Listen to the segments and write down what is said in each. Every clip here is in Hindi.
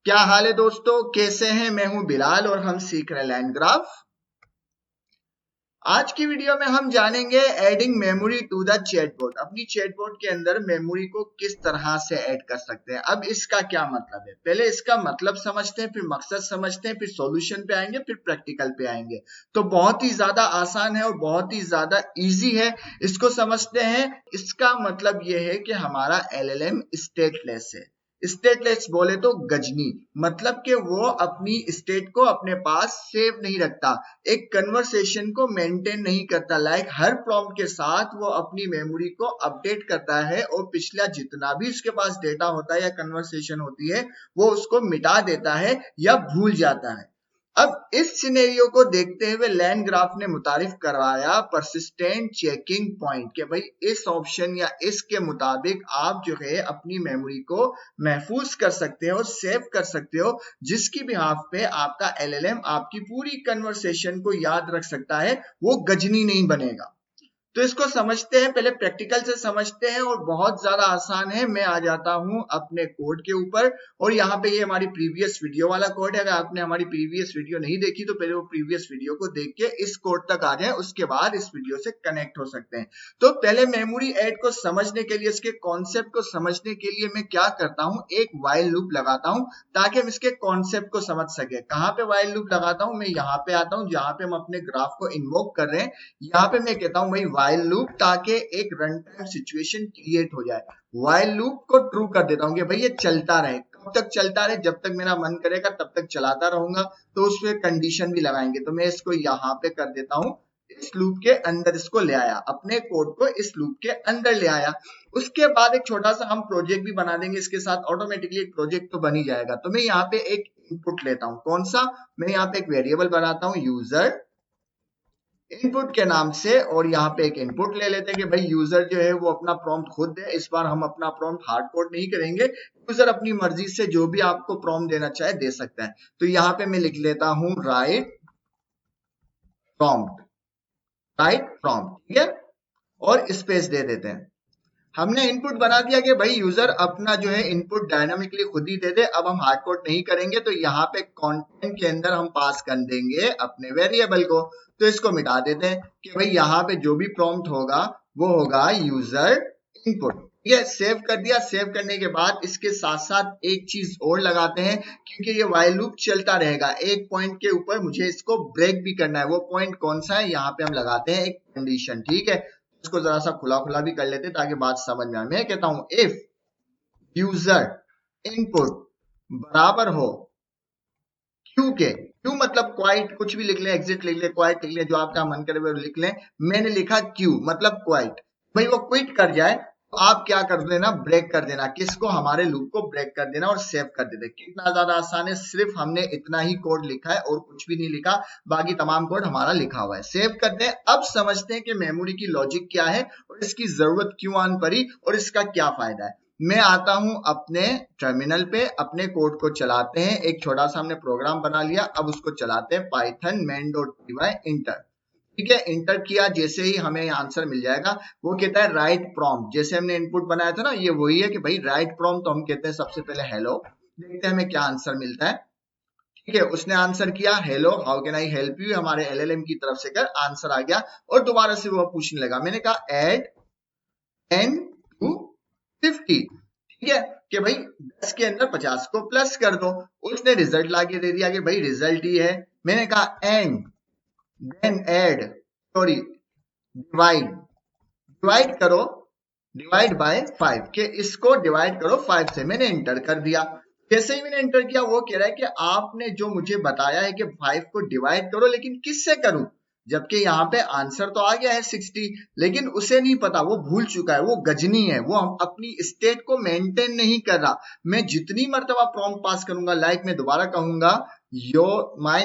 क्या हाल है दोस्तों, कैसे हैं? मैं हूं बिलाल और हम सीख रहे लैंड ग्राफ। आज की वीडियो में हम जानेंगे adding memory to the chatbot. अपनी चैटबॉट के अंदर मेमोरी को किस तरह से ऐड कर सकते हैं। अब इसका क्या मतलब है, पहले इसका मतलब समझते हैं, फिर मकसद समझते हैं, फिर सॉल्यूशन पे आएंगे, फिर प्रैक्टिकल पे आएंगे। तो बहुत ही ज्यादा आसान है और बहुत ही ज्यादा इजी है। इसको समझते हैं। इसका मतलब यह है कि हमारा एलएलएम स्टेटलेस है। स्टेटलेस बोले तो गजनी, मतलब कि वो अपनी स्टेट को अपने पास सेव नहीं रखता, एक कन्वर्सेशन को मेंटेन नहीं करता। लाइक हर प्रॉम्प्ट के साथ वो अपनी मेमोरी को अपडेट करता है और पिछला जितना भी उसके पास डेटा होता है या कन्वर्सेशन होती है वो उसको मिटा देता है या भूल जाता है। अब इस सिनेरियो को देखते हुए लैंड ग्राफ ने मुतारिफ करवाया परसिस्टेंट चेकिंग पॉइंट के भाई इस ऑप्शन या इसके मुताबिक आप जो है अपनी मेमोरी को महफूज कर सकते हो और सेव कर सकते हो, जिसकी बिहाफ पे आपका एलएलएम आपकी पूरी कन्वर्सेशन को याद रख सकता है, वो गजनी नहीं बनेगा। तो इसको समझते हैं, पहले प्रैक्टिकल से समझते हैं और बहुत ज्यादा आसान है। मैं आ जाता हूं अपने कोड के ऊपर और यहाँ पे ये हमारी प्रीवियस वीडियो वाला कोड है। अगर आपने हमारी प्रीवियस वीडियो नहीं देखी तो पहले वो प्रीवियस वीडियो को देख के इस कोड तक आ जाए, उसके बाद इस वीडियो से कनेक्ट हो सकते हैं। तो पहले मेमोरी ऐड को समझने के लिए, इसके कॉन्सेप्ट को समझने के लिए मैं क्या करता हूँ, एक व्हाइल लूप लगाता हूँ ताकि हम इसके कॉन्सेप्ट को समझ सके। कहाँ पे व्हाइल लूप लगाता हूँ, मैं यहाँ पे आता हूँ जहाँ पे हम अपने ग्राफ को इन्वोक कर रहे हैं। यहाँ पे मैं कहता हूँ भाई व्हाइल लूप, ताकि एक रन टाइम सिचुएशन क्रिएट हो जाए। व्हाइल लूप को ट्रू कर देता हूँ कि भाई ये चलता रहे। कब तक चलता रहे? जब तक मेरा मन करेगा तब तक चलाता रहूंगा। तो उसमें कंडीशन भी लगाएंगे, तो मैं इसको यहाँ पे कर देता हूँ, इस लूप के अंदर इसको ले आया, अपने कोड को इस लूप के अंदर ले आया। उसके बाद एक छोटा सा हम प्रोजेक्ट भी बना देंगे इसके साथ, ऑटोमेटिकली एक प्रोजेक्ट तो बन ही जाएगा। तो मैं यहाँ पे एक इनपुट लेता हूँ, कौन सा? मैं यहाँ पे एक वेरिएबल बनाता हूँ यूजर इनपुट के नाम से, और यहाँ पे एक इनपुट ले लेते हैं कि भाई यूजर जो है वो अपना प्रॉम्प्ट खुद दे। इस बार हम अपना प्रॉम्प्ट हार्ड कोड नहीं करेंगे, यूजर अपनी मर्जी से जो भी आपको प्रॉम्प्ट देना चाहे दे सकता है। तो यहाँ पे मैं लिख लेता हूँ राइट प्रॉम्प्ट, राइट प्रॉम्प्ट, ठीक है, और स्पेस दे देते हैं। हमने इनपुट बना दिया कि भाई यूजर अपना जो है इनपुट डायनामिकली खुद ही दे दे। अब हम हार्ड कोड नहीं करेंगे, तो यहाँ पे कंटेंट के अंदर हम पास कर देंगे अपने वेरिएबल को। तो इसको मिटा देते हैं कि भाई यहाँ पे जो भी प्रॉम्प्ट होगा वो होगा यूजर इनपुट। ये सेव कर दिया। सेव करने के बाद इसके साथ साथ एक चीज और लगाते हैं, क्योंकि ये व्हाइल लूप चलता रहेगा। एक पॉइंट के ऊपर मुझे इसको ब्रेक भी करना है। वो पॉइंट कौन सा है? यहाँ पे हम लगाते हैं एक कंडीशन, ठीक है। इसको जरा सा खुला खुला भी कर लेते हैं ताकि बात समझ में आए। मैं कहता हूं इफ यूजर इनपुट बराबर हो क्यू के, क्यू मतलब क्वाइट, कुछ भी लिख लें, एग्जिट लिख लें, क्वाइट लिख लें, जो आपका मन करे वो लिख लें। मैंने लिखा क्यू मतलब क्वाइट। भाई वो क्विट कर जाए तो आप क्या कर देना, ब्रेक कर देना। किसको? हमारे लूप को ब्रेक कर देना और सेव कर देना। कितना ज्यादा आसान है, सिर्फ हमने इतना ही कोड लिखा है और कुछ भी नहीं लिखा, बाकी तमाम कोड हमारा लिखा हुआ है। सेव करते हैं। अब समझते हैं कि मेमोरी की लॉजिक क्या है और इसकी जरूरत क्यों आन पड़ी और इसका क्या फायदा है। मैं आता हूं अपने टर्मिनल पे, अपने कोड को चलाते हैं। एक छोटा सा हमने प्रोग्राम बना लिया, अब उसको चलाते हैं पाइथन main.py इंटर, ठीक है। इंटर किया, जैसे ही हमें आंसर मिल जाएगा वो कहता है राइट प्रॉम्प्ट। जैसे हमने इनपुट बनाया था ना, ये वही है कि भाई राइट प्रॉम्प्ट। तो हम कहते हैं सबसे पहले हेलो, देखते हैं हमें क्या आंसर मिलता है, ठीक है। उसने आंसर किया hello how can I help you, हमारे एलएलएम की तरफ से कर आंसर आ गया। और दोबारा से वो पूछने लगा, मैंने कहा एड 10 to 50, ठीक है, कि भाई 10 के अंदर 50 को प्लस कर दो। उसने रिजल्ट लाके दे दिया कि भाई रिजल्ट ही है। मैंने कहा and then add, sorry divide, divide करो, डिवाइड बाय 5, के इसको डिवाइड करो 5 से। मैंने इंटर कर दिया। जैसे ही मैंने इंटर किया वो कह रहा है कि आपने जो मुझे बताया है कि 5 को डिवाइड करो, लेकिन किससे करूं? जबकि यहाँ पे आंसर तो आ गया है 60, लेकिन उसे नहीं पता, वो भूल चुका है, वो गजनी है, वो अपनी स्टेट को मेंटेन नहीं कर रहा। मैं जितनी मर्तबा प्रॉम्प्ट पास करूंगा, लाइक मैं दोबारा कहूंगा your my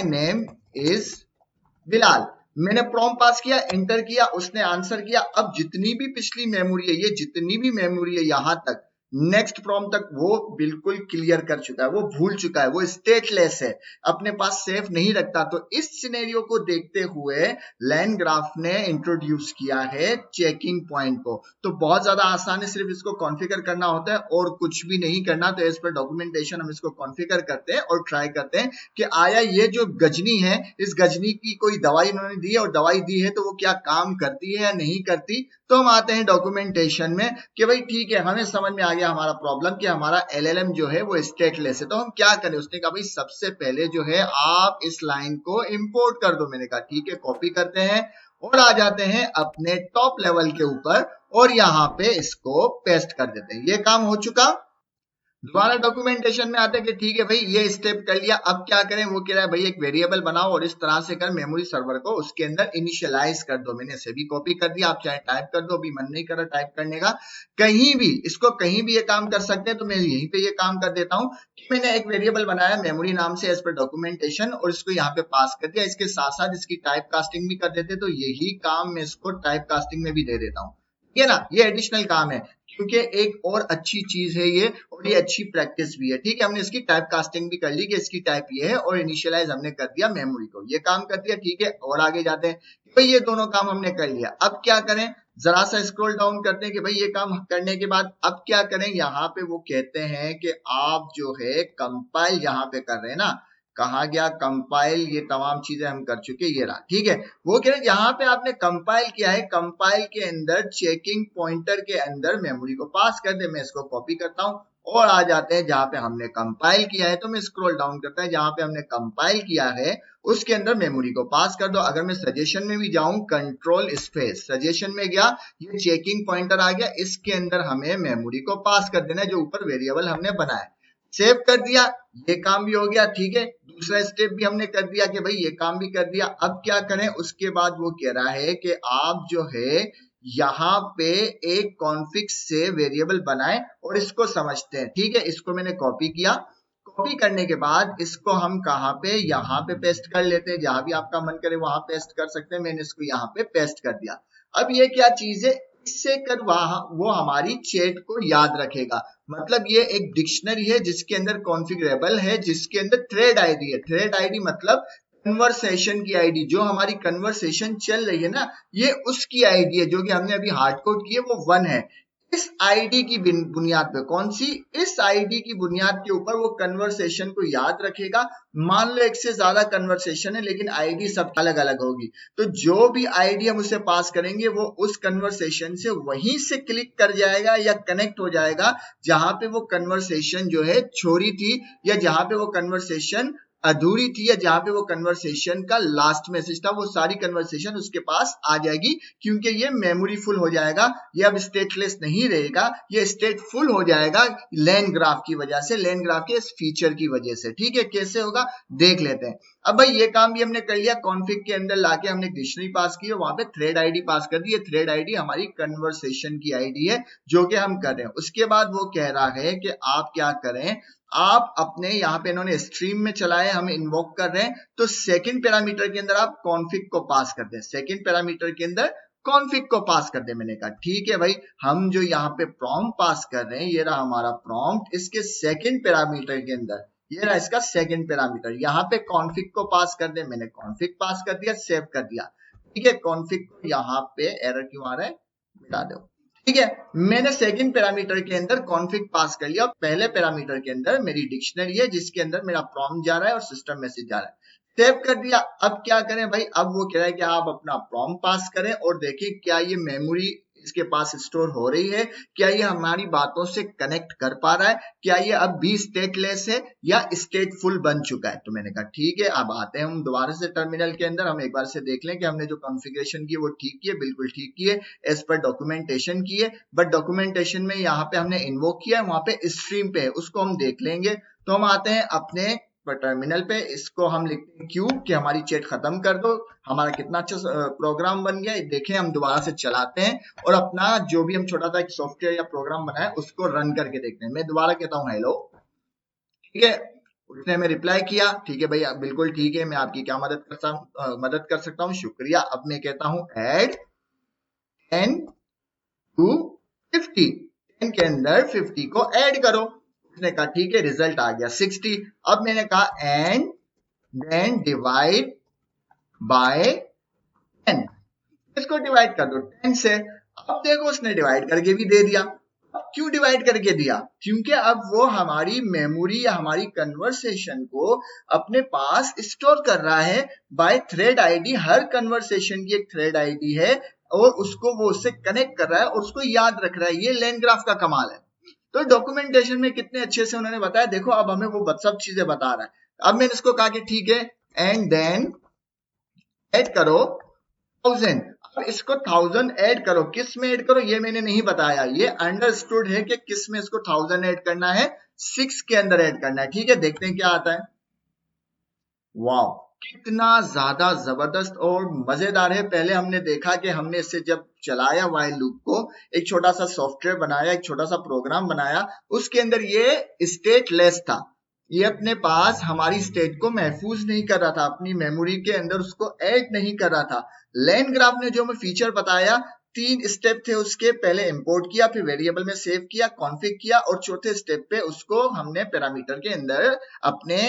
name is Bilal, मैंने प्रॉम्प्ट पास किया, एंटर किया, उसने आंसर किया। अब जितनी भी पिछली मेमोरी है, ये जितनी भी मेमोरी है यहां तक, नेक्स्ट प्रॉम्प्ट तक वो बिल्कुल क्लियर कर चुका है, वो भूल चुका है, वो स्टेटलेस है, अपने पास सेफ नहीं रखता। तो इस सिनेरियो को देखते हुए LangGraph ने इंट्रोड्यूस किया है चेकिंग पॉइंट को। तो बहुत ज्यादा आसान है, सिर्फ इसको कॉन्फ़िगर करना होता है और कुछ भी नहीं करना। तो इस पर डॉक्यूमेंटेशन हम इसको कॉन्फ़िगर करते हैं और ट्राई करते हैं कि आया ये जो गजनी है, इस गजनी की कोई दवाई उन्होंने दी है, और दवाई दी है तो वो क्या काम करती है या नहीं करती। तो हम आते हैं डॉक्यूमेंटेशन में कि भाई ठीक है, हमें समझ में आ गया हमारा प्रॉब्लम कि हमारा LLM जो है वो स्टेटलेस है। तो हम क्या करें? उसने कहा भाई सबसे पहले जो है आप इस लाइन को इंपोर्ट कर दो। मैंने कहा ठीक है, कॉपी करते हैं और आ जाते हैं अपने टॉप लेवल के ऊपर और यहाँ पे इसको पेस्ट कर देते हैं। ये काम हो चुका। दोबारा डॉक्यूमेंटेशन में आते हैं कि ठीक है भाई ये स्टेप कर लिया, अब क्या करें? वो कह रहा है भाई एक वेरिएबल बनाओ और इस तरह से कर मेमोरी सर्वर को उसके अंदर इनिशियलाइज कर दो। मैंने इसे भी कॉपी कर दिया, आप चाहे टाइप कर दो, अभी मन नहीं कर रहा टाइप करने का। कहीं भी इसको कहीं भी ये काम कर सकते हैं, तो मैं यहीं पे ये काम कर देता हूँ कि मैंने एक वेरिएबल बनाया मेमोरी नाम से एज पर डॉक्यूमेंटेशन और इसको यहाँ पे पास कर दिया। इसके साथ साथ इसकी टाइप कास्टिंग भी कर देते, तो यही काम मैं इसको टाइप कास्टिंग में भी दे देता हूँ। ये ना, ये एडिशनल काम है क्योंकि एक और अच्छी चीज है ये, और ये अच्छी प्रैक्टिस भी है। ठीक है, हमने इसकी टाइप कास्टिंग भी कर ली कि इसकी टाइप ये है और इनिशियलाइज हमने कर दिया मेमोरी को, ये काम कर दिया। ठीक है, और आगे जाते हैं भाई ये दोनों काम हमने कर लिया, अब क्या करें? जरा सा स्क्रॉल डाउन करते हैं कि भाई ये काम करने के बाद अब क्या करें। यहाँ पे वो कहते हैं कि आप जो है कंपाइल यहाँ पे कर रहे हैं ना, कहा गया कंपाइल, ये तमाम चीजें हम कर चुके, ये रहा। ठीक है, वो कह रहे हैं यहाँ पे आपने कंपाइल किया है, कंपाइल के अंदर चेकिंग पॉइंटर के अंदर मेमोरी को पास कर दे। मैं इसको कॉपी करता हूँ और आ जाते हैं जहां पे हमने कंपाइल किया है। तो मैं स्क्रॉल डाउन करता है, जहां पे हमने कंपाइल किया है उसके अंदर मेमोरी को पास कर दो। अगर मैं सजेशन में भी जाऊं, कंट्रोल स्पेस सजेशन में गया, ये चेकिंग पॉइंटर आ गया, इसके अंदर हमें मेमोरी को पास कर देना है जो ऊपर वेरिएबल हमने बनाया। सेव कर दिया, ये काम भी हो गया। ठीक है, दूसरा स्टेप भी हमने कर दिया कि भाई ये काम भी कर दिया। अब क्या करें? उसके बाद वो कह रहा है कि आप जो है यहाँ पे एक कॉन्फिग से वेरिएबल बनाएं और इसको समझते हैं। ठीक है, इसको मैंने कॉपी किया, कॉपी करने के बाद इसको हम कहाँ पे, यहाँ पे पेस्ट कर लेते हैं। जहां भी आपका मन करे वहां पेस्ट कर सकते हैं, मैंने इसको यहाँ पे पेस्ट कर दिया। अब ये क्या चीज है? इससे कर वो हमारी चैट को याद रखेगा। मतलब ये एक डिक्शनरी है जिसके अंदर कॉन्फ़िगरेबल है, जिसके अंदर थ्रेड आईडी है। थ्रेड आईडी मतलब कन्वर्सेशन की आईडी, जो हमारी कन्वर्सेशन चल रही है ना, ये उसकी आईडी है जो कि हमने अभी हार्ड कोड की है, वो 1 है। इस आईडी की बुनियाद पे, कौन सी? इस आईडी की बुनियाद के ऊपर वो कन्वर्सेशन को याद रखेगा। मान लो एक से ज्यादा कन्वर्सेशन है लेकिन आईडी सब अलग अलग होगी, तो जो भी आईडी हम उसे पास करेंगे वो उस कन्वर्सेशन से वहीं से क्लिक कर जाएगा या कनेक्ट हो जाएगा जहां पे वो कन्वर्सेशन जो है छोड़ी थी, या जहां पे वो कन्वर्सेशन अधूरी थी, या जहां पे वो कन्वर्सेशन का लास्ट मैसेज था। वो सारी कन्वर्सेशन उसके पास आ जाएगी क्योंकि ये मेमोरी फुल हो जाएगा। ये अब स्टेटलेस नहीं रहेगा, ये स्टेट फुल हो जाएगा LangGraph की वजह से, LangGraph के इस फीचर की वजह से। ठीक है, कैसे होगा देख लेते हैं। अब भाई ये काम भी हमने कर लिया, कॉन्फिग के अंदर लाके हमने डिक्शनरी पास की है, वहां पे थ्रेड आईडी पास कर दी है। थ्रेड आईडी हमारी कन्वर्सेशन की आईडी है जो कि हम कर रहे हैं। उसके बाद वो कह रहा है कि आप क्या करें, आप अपने यहाँ पे इन्होंने स्ट्रीम में चलाए, हम इन्वोक कर रहे हैं, तो सेकंड पैरामीटर के अंदर आप कॉन्फिग को पास कर दें। सेकंड पैरामीटर के अंदर कॉन्फिग को पास कर दे। मैंने कहा ठीक है भाई, हम जो यहाँ पे प्रॉम्प्ट पास कर रहे हैं, ये रहा हमारा प्रॉम्प्ट, इसके सेकंड पैरामीटर के अंदर ये रहा इसका सेकंड पैरामीटर, यहाँ पे कॉन्फिग को पास कर दे। मैंने कॉन्फिग पास कर दिया, सेव कर दिया। ठीक है, कॉन्फिग को यहाँ पे एरर क्यों आ रहा है, मिटा दो। ठीक है, मैंने सेकंड पैरामीटर के अंदर कॉन्फिग पास कर लिया और पहले पैरामीटर के अंदर मेरी डिक्शनरी है जिसके अंदर मेरा प्रॉम्प्ट जा रहा है और सिस्टम मैसेज जा रहा है। सेव कर दिया। अब क्या करें भाई? अब वो कह रहा है कि आप अपना प्रॉम्प्ट पास करें और देखें क्या ये मेमोरी इसके पास स्टोर हो रही है, क्या ये हमारी बातों से कनेक्ट कर पा रहा है, क्या ये अब भी स्टेटलेस है या स्टेटफुल बन चुका है। तो मैंने कहा ठीक है, अब आते हैं हम दोबारा से टर्मिनल के अंदर, हम एक बार से देख लें कि हमने जो कॉन्फ़िगरेशन की वो ठीक की है, बिल्कुल ठीक की है, एज पर डॉक्यूमेंटेशन की है। बट डॉक्यूमेंटेशन में यहाँ पे हमने इन्वोक किया है, वहां पे स्ट्रीम पे है, उसको हम देख लेंगे। तो हम आते हैं अपने टर्मिनल पे, इसको हम लिखते हैं क्यू कि हमारी चैट खत्म कर दो। हमारा कितना अच्छा प्रोग्राम बन गया, देखें हम दोबारा से चलाते हैं और अपना जो भी हम छोटा सा एक सॉफ्टवेयर या प्रोग्राम बनाए उसको रन करके देखते हैं। मैं दोबारा कहता हूँ हेलो, ठीक है, उसने हमें रिप्लाई किया, ठीक है भैया बिल्कुल ठीक है, मैं आपकी क्या मदद कर सकता हूँ, शुक्रिया। अब मैं कहता हूँ ऐड 10 to 50, 10 के अंदर 50 को ऐड करो। उसने कहा ठीक है, रिजल्ट आ गया 60। अब मैंने कहा एंड देन डिवाइड बाय 10, इसको डिवाइड कर दो 10 से। अब देखो उसने डिवाइड करके भी दे दिया। अब क्यों डिवाइड करके दिया? क्योंकि अब वो हमारी मेमोरी या हमारी कन्वर्सेशन को अपने पास स्टोर कर रहा है बाय थ्रेड आईडी। हर कन्वर्सेशन की एक थ्रेड आईडी है और उसको वो उससे कनेक्ट कर रहा है और उसको याद रख रहा है। ये लेन ग्राफ का कमाल है। तो डॉक्यूमेंटेशन में कितने अच्छे से उन्होंने बताया। देखो अब हमें वो सब चीजें बता रहा है। अब मैंने इसको कहा कि ठीक है एंड देन ऐड करो 1000। अब इसको 1000 ऐड करो, किस में ऐड करो ये मैंने नहीं बताया। ये अंडरस्टूड है कि किस में इसको 1000 ऐड करना है, 6 के अंदर ऐड करना है। ठीक है, देखते हैं क्या आता है। वाह, कितना ज्यादा जबरदस्त और मजेदार है। पहले हमने देखा कि हमने इससे जब चलाया व्हाइल लूप को, एक छोटा सा सॉफ्टवेयर बनाया, एक छोटा सा प्रोग्राम बनाया, उसके अंदर ये स्टेटलेस था। ये अपने पास हमारी स्टेट को महफूज नहीं कर रहा था, अपनी मेमोरी के अंदर उसको ऐड नहीं कर रहा था। लेन ग्राफ ने जो हमें फीचर बताया, 3 स्टेप थे उसके। पहले इंपोर्ट किया, फिर वेरिएबल में सेव किया, कॉन्फ़िग किया और चौथे स्टेप पे उसको हमने पैरामीटर के अंदर अपने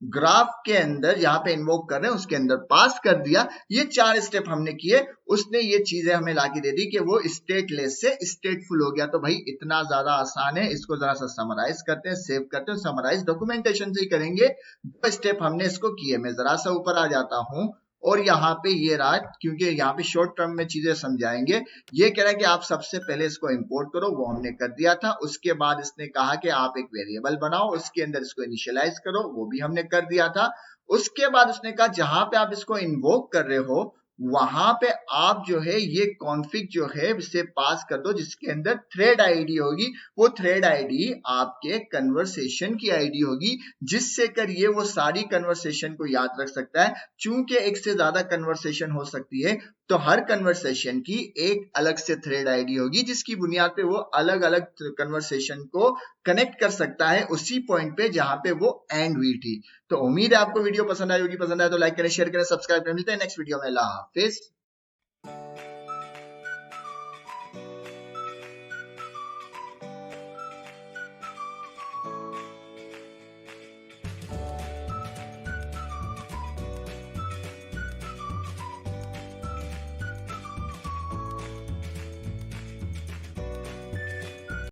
ग्राफ के अंदर जहां पे इन्वोक कर रहे हैं उसके अंदर पास कर दिया। ये 4 स्टेप हमने किए। उसने ये चीजें हमें लाके दे दी कि वो स्टेटलेस से स्टेटफुल हो गया। तो भाई इतना ज्यादा आसान है। इसको जरा सा समराइज करते हैं, सेव करते हैं। समराइज डॉक्यूमेंटेशन से ही करेंगे। 2 स्टेप हमने इसको किए। मैं जरा सा ऊपर आ जाता हूं और यहाँ पे ये रहा, क्योंकि यहाँ पे शॉर्ट टर्म में चीजें समझाएंगे। ये कह रहा है कि आप सबसे पहले इसको इंपोर्ट करो, वो हमने कर दिया था। उसके बाद इसने कहा कि आप एक वेरिएबल बनाओ, उसके अंदर इसको इनिशियलाइज करो, वो भी हमने कर दिया था। उसके बाद उसने कहा जहां पे आप इसको इन्वोक कर रहे हो वहां पे आप जो है ये कॉन्फ़िग जो है इसे पास कर दो, जिसके अंदर थ्रेड आईडी होगी। वो थ्रेड आईडी आपके कन्वर्सेशन की आईडी होगी, जिससे कर ये वो सारी कन्वर्सेशन को याद रख सकता है। चूंकि एक से ज्यादा कन्वर्सेशन हो सकती है, तो हर कन्वर्सेशन की एक अलग से थ्रेड आईडी होगी, जिसकी बुनियाद पे वो अलग अलग कन्वर्सेशन को कनेक्ट कर सकता है उसी पॉइंट पे जहां पे वो एंड हुई थी। तो उम्मीद है आपको वीडियो पसंद आई होगी। पसंद आए तो लाइक करें, शेयर करें, सब्सक्राइब करें। मिलते हैं नेक्स्ट वीडियो में। अल्लाह हाफिज।